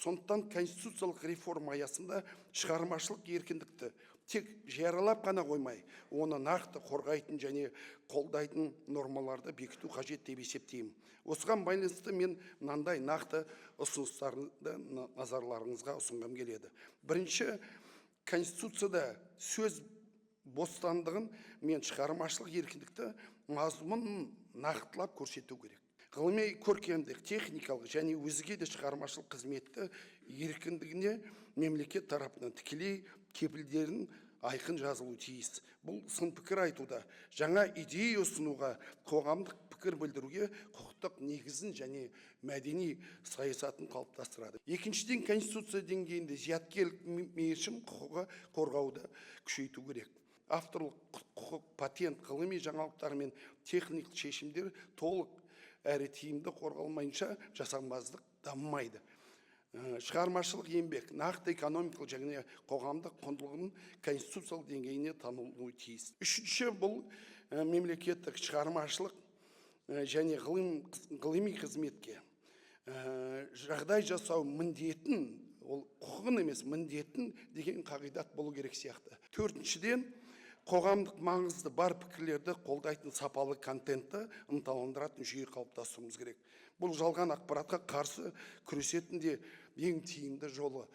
Сондықтан конституциялық реформа аясында шығармашылық еркіндікті тек жариялап қана қоймай, оны нақты қорғайтын және қолдайтын нормаларды бекіту қажет деп есептеймін. Осыған байланысты мен мынандай нақты ұсыныстарды назарларыңызға ұсынғым келеді. Бірінші, конституцияда сөз бостандығын мен шығармашылық еркіндікті мазмұнын нақтылап көрсету керек. Ғылыми, көркемдік, техникалық және өзге де шығармашылық қызметті еркіндігіне мемлекет тарапынан тікелей кепілдерін айқын жазылу тиіс. Бұл сын пікір айтуда, жаңа идея ұсынуға, қоғамдық пікір білдіруге құқықтық негізін және мәдени саясатын қалыптастырады. Екіншіден, конституция деңгейінде зияткерлік меншік құқығы қорғауды күшейту керек. Авторлық құқық, патент, ғылыми жаңалықтар мен техникалық шешімдер толық әрі тиімді қорғалмайынша жасампаздық дамымайды. Шығармашылық еңбек, нақты экономикалық және қоғамдық құндылығының конституциялық деңгейіне танылуы тиіс. Үшінші, бұл мемлекеттік шығармашылық және ғылыми қызметке жағдай жасау міндетін, ол құқығын емес, міндетін деген қағидат болу керек сияқты. Төртіншіден, қоғамдық маңызды бар пікірлерді қолдайтын сапалы контентті ынталандыратын жүйе қалыптастыруымыз керек. Бұл жалған ақпаратқа қарсы күресетін де ең тиімді жолы.